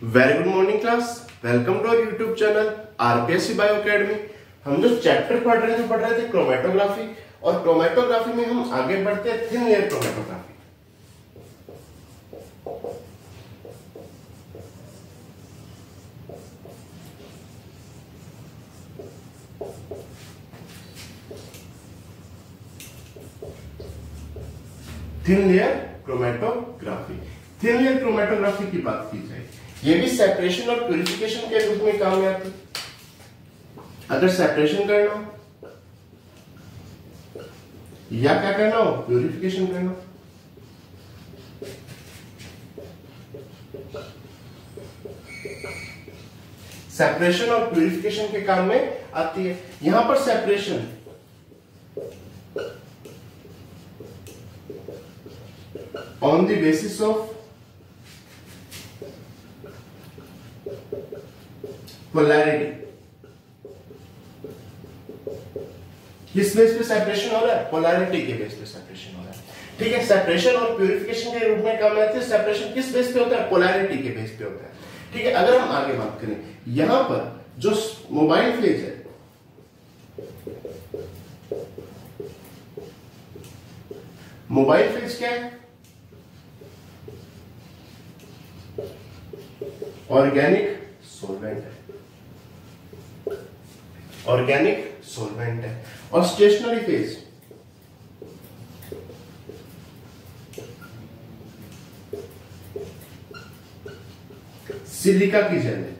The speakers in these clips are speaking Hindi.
Very good morning class. Welcome to our YouTube channel RPSC bio academy. हम जो चैप्टर पढ़ रहे थे क्रोमेटोग्राफी, और क्रोमेटोग्राफी में हम आगे बढ़ते हैं thin layer chromatography. Thin layer chromatography, thin layer chromatography की बात की जाए, ये भी सेपरेशन और प्यूरिफिकेशन के रूप में काम में आती है। अगर सेपरेशन करना हो या क्या करना हो, प्यूरिफिकेशन करना हो, सेपरेशन और प्यूरिफिकेशन के काम में आती है। यहां पर separation on the basis of polarity, किस बेस पे सेपरेशन हो रहा है? पोलैरिटी के बेस पे सेपरेशन हो रहा है। ठीक है, सेपरेशन और प्यूरिफिकेशन के रूप में काम आती है। सेपरेशन किस बेस पे होता है? पोलैरिटी के बेस पे होता है। ठीक है, अगर हम आगे बात करें, यहां पर जो मोबाइल फेज है, मोबाइल फेज क्या है? ऑर्गेनिक सोलवेंट है, ऑर्गेनिक सोलवेंट है। और स्टेशनरी फेज सिलिका की जेल है।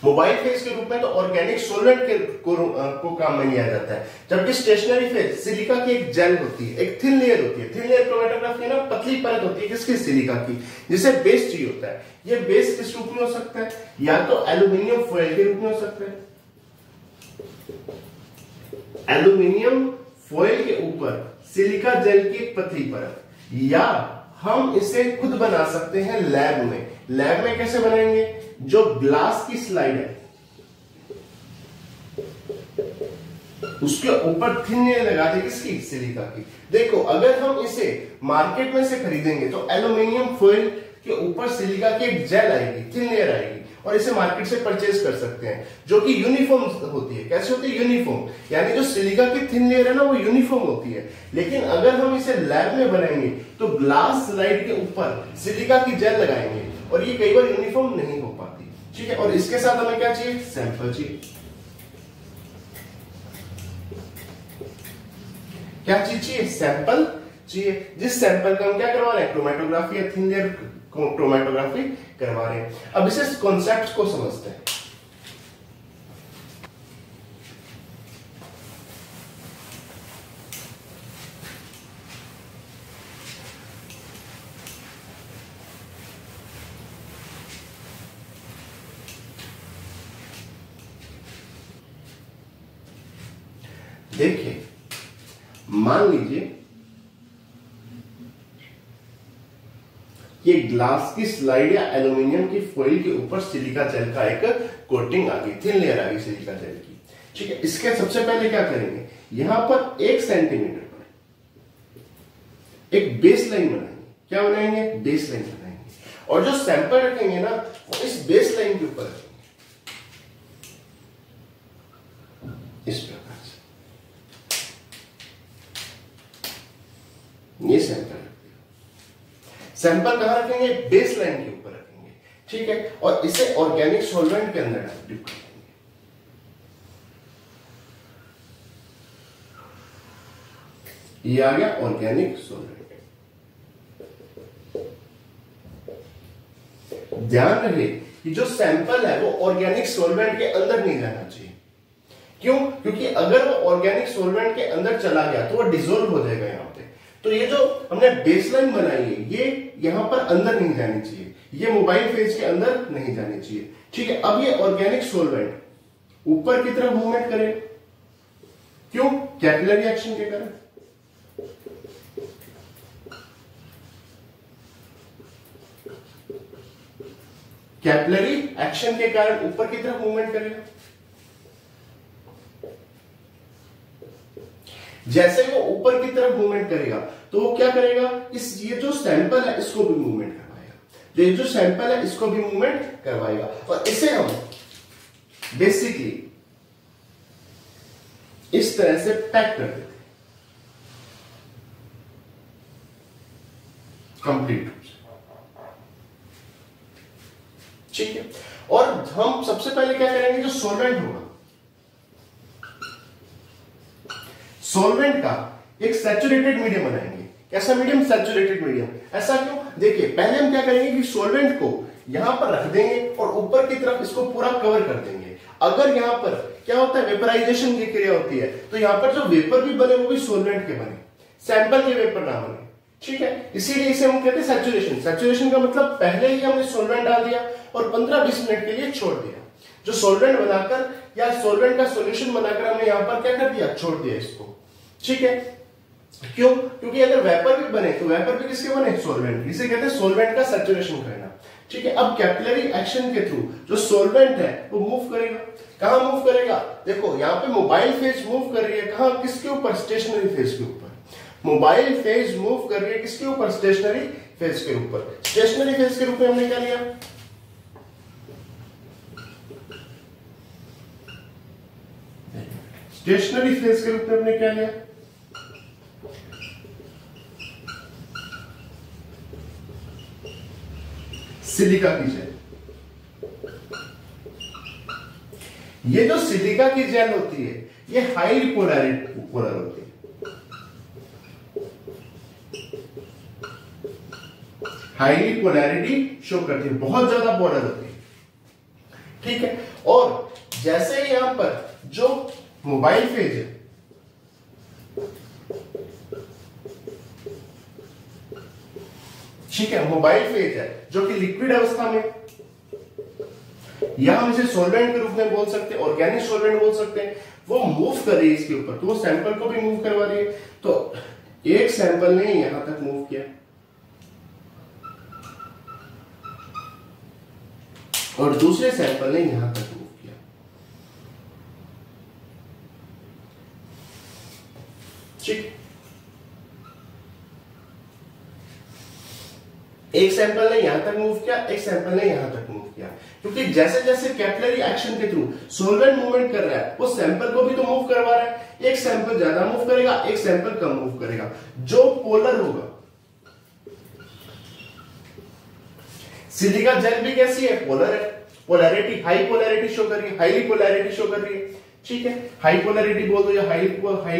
मोबाइल फेज के रूप में तो ऑर्गेनिक सोलवेंट को काम में लिया जाता है, जबकि स्टेशनरी फेज सिलिका की एक जेल होती है, एक थिन लेयर होती है। थिन लेयर क्रोमेटोग्राफी ना पतली परत होती है, किसकी? सिलिका की, जिसे बेस चाहिए होता है। ये बेस किस रूप में हो सकता है? या तो एल्यूमिनियम फॉयल के रूप में हो सकता है, एल्यूमिनियम फॉयल के ऊपर सिलिका जेल की एक पतली परत, या हम इसे खुद बना सकते हैं लैब में। लैब में कैसे बनाएंगे? जो ग्लास की स्लाइड है उसके ऊपर थिन लेयर लगा दे, किसकी? सिलिका की। देखो, अगर हम इसे मार्केट में से खरीदेंगे तो एल्यूमिनियम फॉयल के ऊपर सिलिका की एक जेल आएगी, थिन लेयर आएगी, और इसे मार्केट से परचेज कर सकते हैं, जो कि यूनिफॉर्म होती है। कैसे होती है? यूनिफॉर्म, यानी जो सिलिका की थिन लेयर है ना, वो यूनिफॉर्म होती है। लेकिन अगर हम इसे लैब में बनाएंगे तो ग्लास स्लाइड के ऊपर सिलिका की जेल लगाएंगे, और ये कई बार यूनिफॉर्म नहीं हो पाती। ठीक है, और इसके साथ हमें क्या चाहिए? सैंपल चाहिए। क्या चीज चाहिए? सैंपल चाहिए। जिस सैंपल का हम क्या करवा रहे हैं? क्रोमेटोग्राफी या थिन लेयर क्रोमेटोग्राफी करवा रहे हैं। अब इसे कॉन्सेप्ट को समझते हैं। देखिए, मान लीजिए कि ग्लास की स्लाइड या एल्यूमिनियम की फॉइल के ऊपर सिलिका जेल का एक कोटिंग आ गई, थिन लेयर आ गई सिलिका जेल की। ठीक है, इसके सबसे पहले क्या करेंगे? यहां पर 1 सेंटीमीटर पर एक बेस लाइन बनाएंगे। क्या बनाएंगे? बेस लाइन बनाएंगे। और जो सैंपल रखेंगे ना, वो इस बेस लाइन के ऊपर रखेंगे, इस प्रकार से। ये सैंपल कहां रखेंगे? बेस लाइन के ऊपर रखेंगे। ठीक है, और इसे ऑर्गेनिक सॉल्वेंट के अंदर डिप कर देंगे। ये आ गया ऑर्गेनिक सॉल्वेंट। ध्यान रहे कि जो सैंपल है वो ऑर्गेनिक सॉल्वेंट के अंदर नहीं जाना चाहिए। क्यों? क्योंकि अगर वो ऑर्गेनिक सॉल्वेंट के अंदर चला गया तो वो डिसॉल्व हो जाएगा यहां पे। तो ये जो हमने बेसलाइन बनाई है, ये यहां पर अंदर नहीं जानी चाहिए, ये मोबाइल फेज के अंदर नहीं जानी चाहिए। ठीक है, अब ये ऑर्गेनिक सॉल्वेंट ऊपर की तरफ मूवमेंट करे। क्यों? कैपिलरी एक्शन के कारण। कैपिलरी एक्शन के कारण ऊपर की तरफ मूवमेंट करेगा। जैसे वो ऊपर ऊपर की तरफ मूवमेंट करेगा तो वो क्या करेगा, इस ये जो सैंपल है इसको भी मूवमेंट करवाएगा, ये जो सैंपल है इसको भी मूवमेंट करवाएगा। और इसे हम बेसिकली इस तरह से पैक कर देते हैं कंप्लीट रूप से, ठीक है। और हम सबसे पहले क्या करेंगे, जो सॉल्वेंट होगा, सॉल्वेंट का एक सैचुरेटेड मीडियम बनाएंगे। कैसा मीडियम, सैचुरेटेड मीडियम। ऐसा क्यों, देखिए पहले हम क्या करेंगे कि सॉल्वेंट को यहां पर रख देंगे और ऊपर की तरफ इसको पूरा कवर कर देंगे। अगर यहां पर क्या होता है, वेपराइजेशन की क्रिया होती है, तो यहां पर जो वेपर भी बने वो भी सॉल्वेंट के बने, सैंपल के वेपर ना बने, ठीक है। इसीलिए इसे हम कहते हैं सैचुरेशन। सैचुरेशन का मतलब पहले ही हमने सॉल्वेंट डाल दिया और 15-20 मिनट के लिए छोड़ दिया। जो सॉल्वेंट बनाकर या सॉल्वेंट का सॉल्यूशन बनाकर हमने यहां पर क्या कर दिया, छोड़ दिया इसको, ठीक है। क्यों, क्योंकि अगर वेपर भी बने तो वेपर भी किसके बने, सॉल्वेंट। इसे कहते हैं सॉल्वेंट का सैचुरेशन करना, ठीक है। अब कैपिलरी एक्शन के थ्रू जो सॉल्वेंट है वो मूव करेगा, कहां मूव करेगा, देखो यहां पे मोबाइल फेज मूव कर रही है, कहां, किसके ऊपर, स्टेशनरी फेज के ऊपर। मोबाइल फेज मूव कर रही है किसके ऊपर, स्टेशनरी फेज के ऊपर। स्टेशनरी फेज के रूप में हमने क्या लिया, स्टेशनरी फेज के रूप में हमने क्या लिया, सिलिका की जेल। ये जो सिलिका की जेल होती है ये हाईली पोलर होती है, हाईली पोलैरिटी शो करती है, बहुत ज्यादा पोलर होती है, ठीक है। और जैसे ही यहां पर जो मोबाइल फेज है, ठीक है, मोबाइल फेज है जो कि लिक्विड अवस्था में, या हम इसे सॉल्वेंट के रूप में बोल सकते हैं, ऑर्गेनिक सॉल्वेंट बोल सकते हैं, वो मूव कर रही है इसके ऊपर, तो वो सैंपल को भी मूव करवा रही है। तो एक सैंपल ने यहां तक मूव किया और दूसरे सैंपल ने यहां तक मूव किया, ठीक। एक सैंपल ने यहां तक मूव किया, एक सैंपल ने यहां तक मूव किया, क्योंकि जैसे जैसे कैपिलरी एक्शन के थ्रू सॉल्वेंट मूवमेंट कर रहा है वो सैंपल को भी तो मूव करवा रहा है। एक सैंपल ज्यादा मूव करेगा, एक सैंपल कम मूव करेगा। जो पोलर होगा, सिलिका जेल भी कैसी है, पोलर है, पोलैरिटी हाई पोलैरिटी शो कर रही है, हाईली पोलैरिटी शो कर रही है, ठीक है। हाई पोलैरिटी बोल दो या हाईली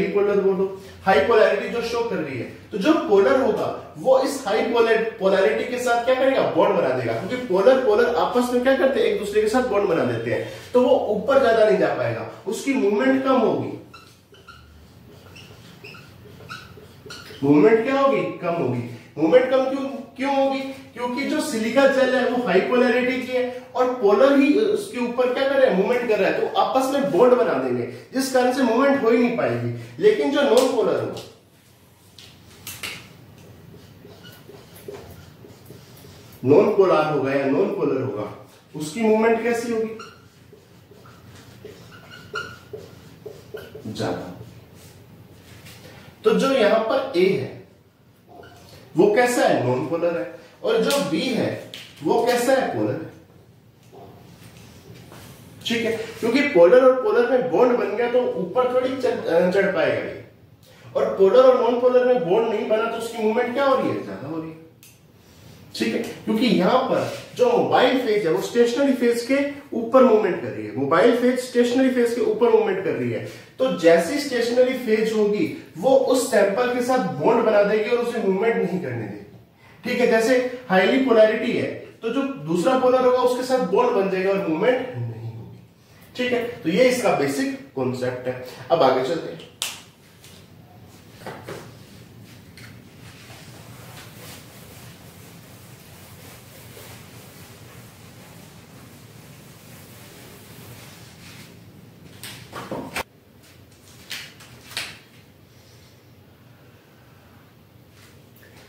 पोलर बोल दो, हाई पोलैरिटी जो शो कर रही है। तो जो पोलर होगा वो इस हाई पोलैरिटी के साथ क्या करेगा, बॉन्ड बना देगा, क्योंकि पोलर पोलर आपस में क्या करते हैं, एक दूसरे के साथ बॉन्ड बना देते हैं, तो वो ऊपर ज्यादा नहीं जा पाएगा, उसकी मूवमेंट कम होगी। मूवमेंट क्या होगी, कम होगी। मूवमेंट कम क्यों होगी, क्योंकि जो सिलिका जेल है वो हाई पोलैरिटी की है और पोलर ही उसके ऊपर क्या कर रहा है, मूवमेंट कर रहा है, तो आपस में बॉन्ड बना देंगे, जिस कारण से मूवमेंट हो ही नहीं पाएगी। लेकिन जो नॉन पोलर होगा, नॉन पोलर होगा या नॉन पोलर होगा, उसकी मूवमेंट कैसी होगी, ज्यादा। तो जो यहां पर ए है वो कैसा है, नॉन पोलर है, और जो बी है वो कैसा है, पोलर है, ठीक है। क्योंकि पोलर और पोलर में बॉन्ड बन गया तो ऊपर थोड़ी चढ़ पाएगा ये, और पोलर और नॉन पोलर में बॉन्ड नहीं बना तो उसकी मूवमेंट क्या हो रही है, ज्यादा हो रही है, ठीक है। क्योंकि यहां पर जो मोबाइल फेज है वो स्टेशनरी फेज के ऊपर मूवमेंट कर रही है, मोबाइल फेज स्टेशनरी फेज के ऊपर मूवमेंट कर रही है, तो जैसी स्टेशनरी फेज होगी वो उस सैंपल के साथ बॉन्ड बना देगी और उसे मूवमेंट नहीं करने देगी, ठीक है। जैसे हाईली पोलैरिटी है तो जो दूसरा पोलर होगा उसके साथ बॉन्ड बन जाएगा और मूवमेंट नहीं होगी, ठीक है। तो ये इसका बेसिक कॉन्सेप्ट है। अब आगे चलते हैं।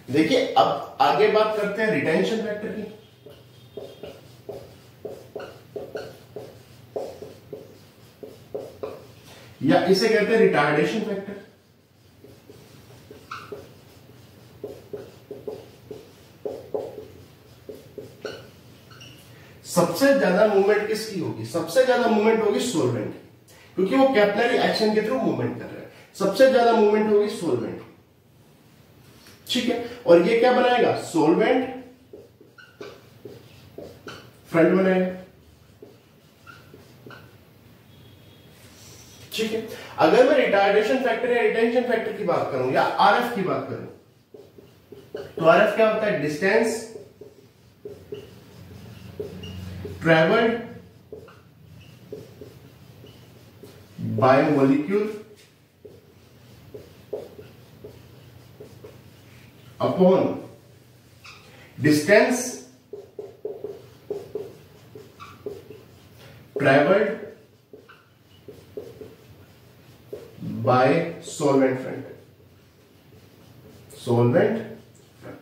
देखिए अब आगे बात करते हैं रिटेंशन फैक्टर की। या इसे कहते हैं रिटार्डेशन फैक्टर। सबसे ज्यादा मूवमेंट किसकी होगी? सबसे ज्यादा मूवमेंट होगी सोलवेंट की, क्योंकि वो कैपिलरी एक्शन के थ्रू मूवमेंट कर रहे हैं। सबसे ज्यादा मूवमेंट होगी सोलवेंट, ठीक है। और ये क्या बनाएगा? सोलवेंट फ्रंट बनाएगा, ठीक है। अगर मैं रिटार्डेशन फैक्टर या रिटेंशन फैक्टर की बात करूं या आरएफ की बात करूं, तो आरएफ क्या होता है? Distance travelled by molecule upon distance travelled by solvent front. Solvent front,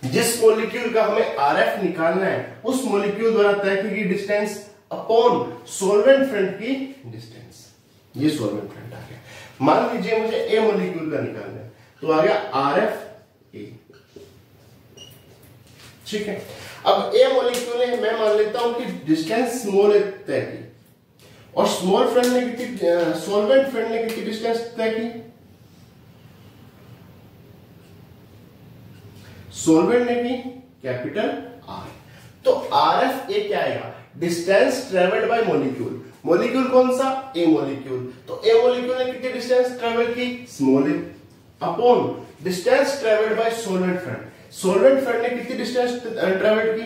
जिस मॉलिक्यूल का हमें आरएफ निकालना है उस मॉलिक्यूल द्वारा तय की गई डिस्टेंस अपॉन सॉल्वेंट फ्रंट की डिस्टेंस, ये सॉल्वेंट फ्रंट आ गया। मान लीजिए मुझे ए मॉलिक्यूल का निकालना है, तो आ गया आरएफ ए, ठीक है। अब ए मॉलिक्यूल है, मैं मान लेता हूं कि डिस्टेंस स्मॉल तय की, और स्मॉल फ्रंट ने कितनी, सॉल्वेंट फ्रंट ने कितनी डिस्टेंस तय की? सॉल्वेंट ने की कैपिटल आर। तो आरएफ ए क्या आएगा? Distance travelled by molecule. Molecule कौन सा? ए मॉलिक्यूल। तो ए मॉलिक्यूल ने कितनी डिस्टेंस ट्रेवल की? Small A, upon distance travelled by solvent front. Solvent front ने कितनी डिस्टेंस ट्रेवल्ड की?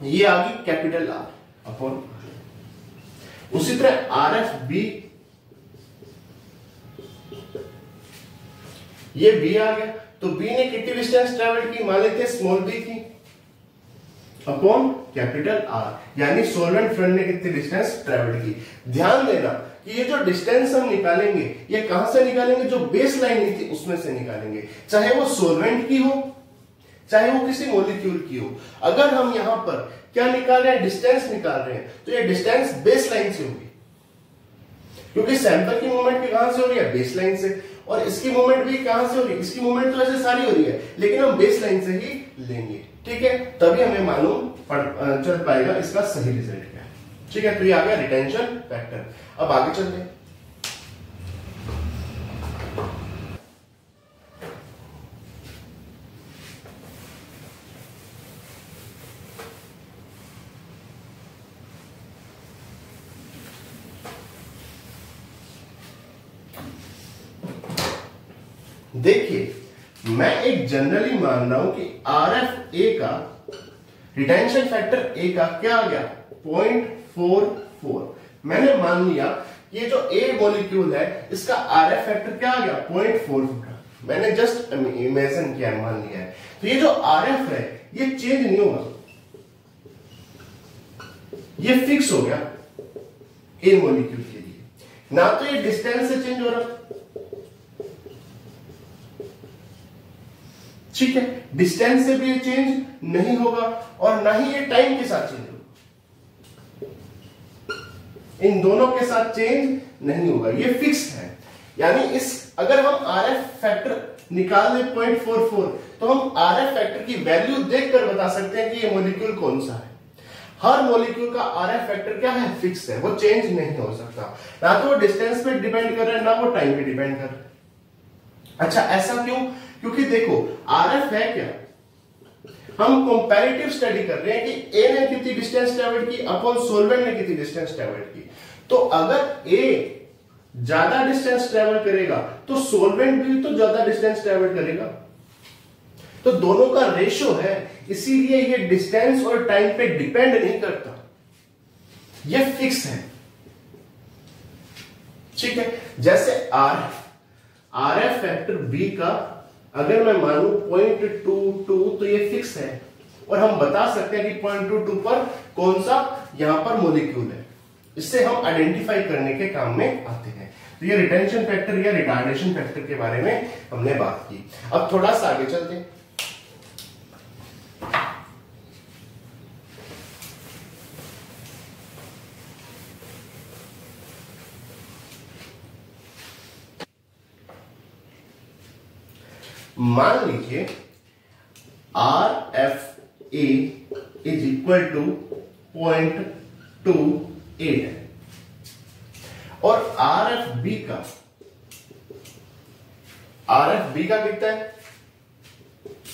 ये आ गई कैपिटल आर अपॉन। उसी तरह आर एफ बी, ये बी आ गया, तो बी ने कितनी डिस्टेंस ट्रेवल की? मान लेते हैं स्मॉल बी की, अपॉन कैपिटल आर, यानी सॉल्वेंट फ्रंट ने कितनी डिस्टेंस ट्रेवल की। ध्यान देना कि ये जो डिस्टेंस हम निकालेंगे ये कहां से निकालेंगे? जो बेस लाइन ली थी उसमें से निकालेंगे, चाहे वो सॉल्वेंट की हो चाहे वो किसी मॉलिक्यूल की हो। अगर हम यहां पर क्या निकाल रहे हैं? डिस्टेंस निकाल रहे हैं, तो ये डिस्टेंस बेस लाइन से होगी, क्योंकि सैंपल की मूवमेंट कहां से हो रही है? बेस लाइन से। और इसकी मूवमेंट भी कहां से हो रही है? इसकी मूवमेंट तो ऐसे सारी हो रही है, लेकिन हम बेस लाइन से ही लेंगे, ठीक है। तभी हमें मालूम चल पाएगा इसका सही रिजल्ट क्या है, ठीक है। तो ये आ गया रिटेंशन फैक्टर। अब आगे चलते हैं। देखिए मैं एक जनरली मान रहा हूं कि आर एफ ए का रिटेंशन फैक्टर ए का क्या आ गया? 0.44। मैंने मान लिया ये जो ए मॉलिक्यूल है इसका आर एफ फैक्टर क्या आ गया? 0.44। मैंने जस्ट इमेजिन किया, मान लिया है। तो ये जो आर एफ है ये चेंज नहीं होगा, ये फिक्स हो गया ए मॉलिक्यूल के लिए। ना तो ये डिस्टेंस से चेंज हो रहा, ठीक है, डिस्टेंस से भी ये चेंज नहीं होगा, और ना ही ये टाइम के साथ चेंज होगा। इन दोनों के साथ चेंज नहीं होगा, ये फिक्स है। यानी इस अगर हम आर एफ फैक्टर निकाल ले 0.44, तो हम आर एफ फैक्टर की वैल्यू देखकर बता सकते हैं कि ये मॉलिक्यूल कौन सा है। हर मॉलिक्यूल का आर एफ फैक्टर क्या है? फिक्स है, वो चेंज नहीं हो सकता। ना तो वो डिस्टेंस पे डिपेंड कर रहा है, ना वो टाइम पे डिपेंड कर रहा है। अच्छा, ऐसा क्यों? क्योंकि देखो आरएफ है क्या? हम कंपैरेटिव स्टडी कर रहे हैं कि ए ने कितनी डिस्टेंस ट्रेवल की अपॉन सॉल्वेंट ने कितनी डिस्टेंस ट्रेवल की। तो अगर ए ज्यादा डिस्टेंस ट्रेवल करेगा तो सॉल्वेंट भी तो ज्यादा डिस्टेंस ट्रेवल करेगा, तो दोनों का रेशियो है, इसीलिए ये डिस्टेंस और टाइम पे डिपेंड नहीं करता, ये फिक्स है, ठीक है। जैसे आर एफ फैक्टर बी का अगर मैं मानू 0.22 तो ये फिक्स है, और हम बता सकते हैं कि 0.22 पर कौन सा यहां पर मॉलिक्यूल है, इससे हम आइडेंटिफाई करने के काम में आते हैं। तो ये रिटेंशन फैक्टर या रिटार्डेशन फैक्टर के बारे में हमने बात की। अब थोड़ा सा आगे चलते हैं। मान लीजिए R F A is equal to 0.28 है और RFB का कितना है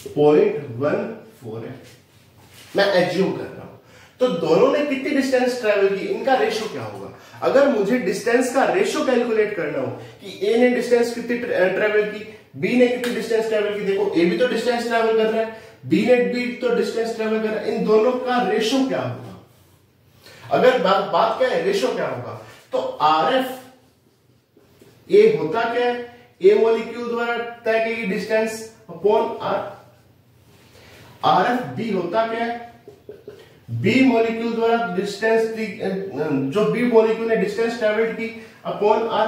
0.14 है। मैं एज्यूम कर रहा हूं तो दोनों ने कितनी डिस्टेंस ट्रेवल की, इनका रेशियो क्या होगा। अगर मुझे डिस्टेंस का रेशियो कैलकुलेट करना हो कि ए ने डिस्टेंस कितनी ट्रेवल की, बी ने कितनी डिस्टेंस ट्रेवल की, देखो ए भी तो डिस्टेंस ट्रेवल कर रहा है, बी ने भी तो डिस्टेंस ट्रेवल कर रहा है, इन दोनों का रेशियो क्या होगा। अगर बात क्या है रेशियो क्या होगा, तो RF ए होता क्या है, ए मॉलिक्यूल द्वारा तय की डिस्टेंस अपॉन आर। RFB होता क्या है, बी मॉलिक्यूल द्वारा डिस्टेंस, जो बी मॉलिक्यूल ने डिस्टेंस ट्रेवल्ड की अपॉन आर।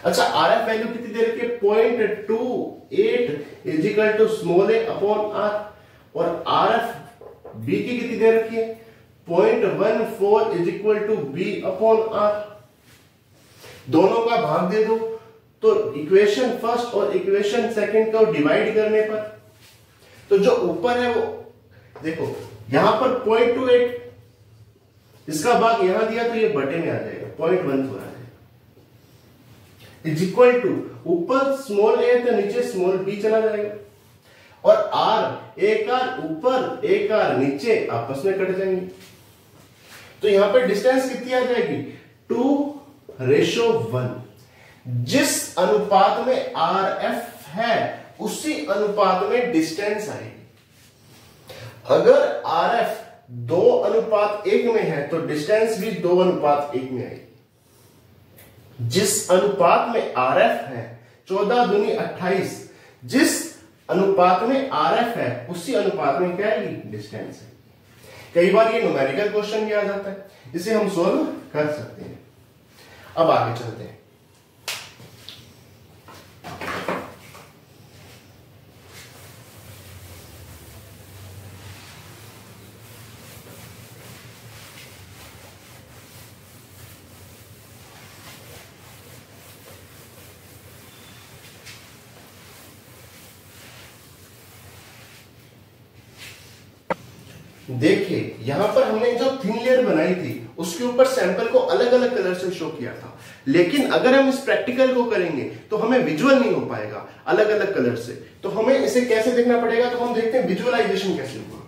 अच्छा RF वैल्यू कितनी दे रखी है 0.28 is equal to small A upon R और RFB की कितनी दे रखी है 0.14 is equal to B upon R. दोनों का भाग दे दो तो इक्वेशन फर्स्ट और इक्वेशन सेकंड को डिवाइड करने पर तो जो ऊपर है वो देखो यहां पर 0.28, इसका भाग यहां दिया तो ये बटे में आ जाएगा 0.14 आ जाएगा इज इक्वल टू ऊपर स्मॉल ए तो नीचे स्मॉल बी चला जाएगा और आर एक आर ऊपर एक आर नीचे आपस में कट जाएंगे। तो यहां पर डिस्टेंस कितनी आ जाएगी 2:1। जिस अनुपात में RF है उसी अनुपात में डिस्टेंस आएगी। अगर RF 2:1 में है तो डिस्टेंस भी 2:1 में आएगी। जिस अनुपात में RF है 14 दूनी 28, जिस अनुपात में RF है उसी अनुपात में क्या आएगी डिस्टेंस है। कई बार ये न्यूमेरिकल क्वेश्चन भी आ जाता है, इसे हम सॉल्व कर सकते हैं। अब आगे चलते हैं। देखिए यहां पर हमने जो थिन लेयर बनाई थी उसके ऊपर सैंपल को अलग अलग कलर से शो किया था, लेकिन अगर हम इस प्रैक्टिकल को करेंगे तो हमें विजुअल नहीं हो पाएगा अलग अलग कलर से। तो हमें इसे कैसे देखना पड़ेगा, तो हम देखते हैं विजुअलाइजेशन कैसे होगा।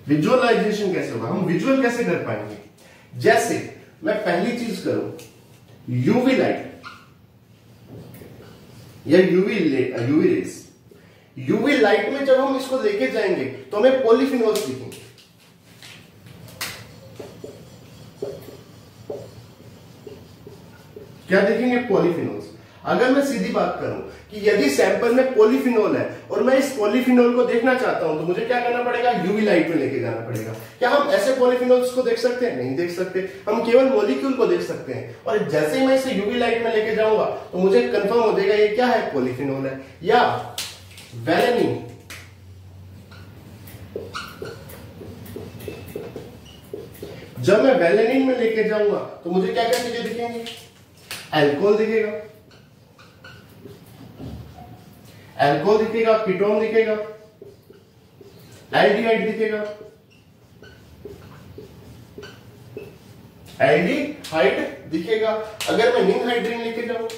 विजुअलाइजेशन कैसे होगा, हम विजुअल कैसे कर पाएंगे। जैसे मैं पहली चीज करूं यूवी लाइट या यूवी रेस। यूवी लाइट में जब हम इसको लेके जाएंगे तो हमें पॉलीफिनोल्स दिखेंगे। क्या देखेंगे पॉलीफिनोल्स। अगर मैं सीधी बात करूं कि यदि सैंपल में पॉलीफिनोल है और मैं इस पॉलीफिनोल को देखना चाहता हूं तो मुझे क्या करना पड़ेगा, यूवी लाइट में लेके जाना पड़ेगा। क्या हम ऐसे पॉलीफिनोल्स को देख सकते हैं, नहीं देख सकते, हम केवल मॉलिक्यूल को देख सकते हैं। और जैसे ही मैं इसे यूवी लाइट में लेके जाऊंगा तो मुझे कंफर्म हो जाएगा ये क्या है, पॉलीफिनोल है या वेलेनिन। जब मैं वेलेनिन में लेके जाऊंगा तो मुझे क्या क्या चीजें दिखेंगी, अल्कोहल दिखेगा, अल्कोहल दिखेगा, कीटोन दिखेगा, एल्डिहाइड दिखेगा, एल्डिहाइड दिखेगा। अगर मैं निनहाइड्रीन लेके जाऊं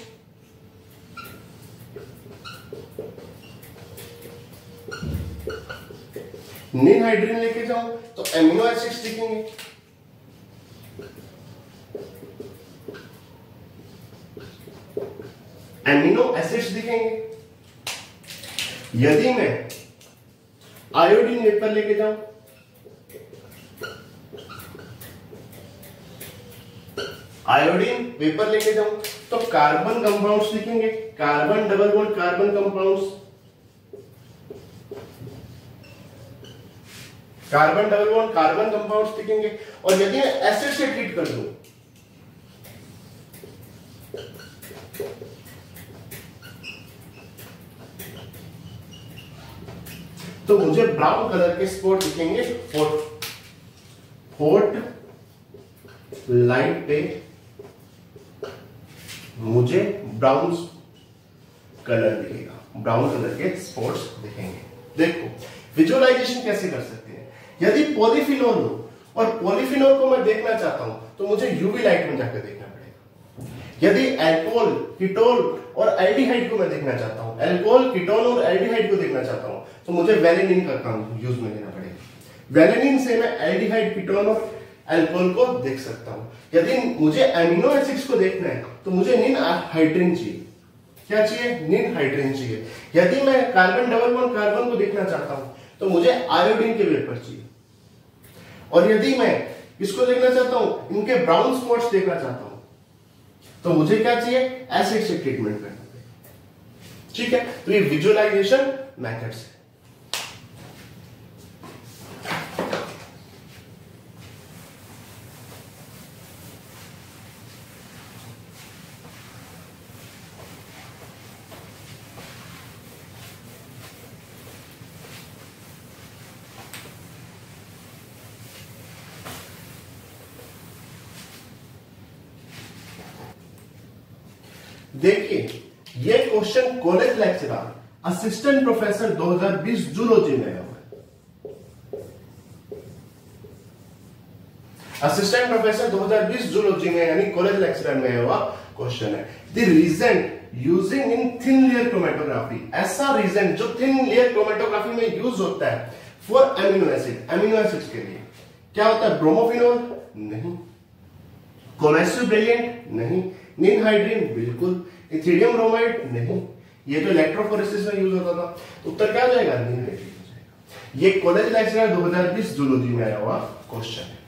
निनहाइड्रीन लेके जाऊं तो एमिनो एसिड्स दिखेंगे, एमिनो एसिड्स दिखेंगे। यदि मैं आयोडीन वेपर लेके जाऊं तो कार्बन कंपाउंड्स दिखेंगे, carbon double bond carbon compounds, carbon double bond carbon compounds दिखेंगे। और यदि मैं एसिड से ट्रीट कर दूं तो मुझे ब्राउन कलर के स्पॉट दिखेंगे हॉट लाइट पे मुझे ब्राउन कलर दिखेगा, ब्राउन कलर के स्पॉट्स दिखेंगे। देखो विजुअलाइजेशन कैसे कर सकते हैं, यदि पॉलीफिनोल लो और पॉलीफिनोल को मैं देखना चाहता हूं तो मुझे यूवी लाइट में जाकर देखना पड़ेगा। यदि अल्कोहल, कीटोन और एल्डिहाइड को मैं देखना चाहता हूं, अल्कोहल, कीटोन और एल्डिहाइड को देखना चाहता हूं तो मुझे वेलिनिन का काम यूज में लेना पड़ेगा। वेलिनिन से मैं एल्डिहाइड, कीटोन और अल्कोहल को देख सकता हूं। यदि मुझे अमीनो एसिड्स को देखना है तो मुझे निन हाइड्रोजन चाहिए। क्या चाहिए? निन हाइड्रोजन चाहिए। यदि मैं कार्बन डबल बॉन्ड कार्बन को देखना चाहता हूं तो मुझे आयोडीन के वेपर चाहिए। और यदि मैं इसको देखना चाहता हूं, इनके ब्राउन स्पॉट्स देखना चाहता हूं तो मुझे क्या चाहिए? एसिड से ट्रीटमेंट करना पड़ेगा। ठीक है, तो ये विजुअलाइजेशन मेथड्स है। देखिए ये question college lecturer assistant professor 2020 zoology में है। असिस्टेंट प्रोफेसर 2020 जूलॉजी में यानी कॉलेज लेक्चरर में हुआ क्वेश्चन है। The reason using in thin layer chromatography, ऐसा रीजन जो थिन लेयर क्रोमेटोग्राफी में यूज होता है for amino acid, amino acids के लिए क्या होता है? ब्रोमोफिनोल नहीं, कोलेस्ट्रॉल ब्रिलियंट नहीं, निन हाइड्रीन बिल्कुल, इथिडियम ब्रोमाइड नहीं, ये तो इलेक्ट्रोफोरेसिस में यूज होता था। तो उत्तर क्या हो जाएगा? निन हाइड्रीन हो जाएगा। ये कॉलेज लेक्चरर 2020 जूलॉजी में आया हुआ क्वेश्चन है।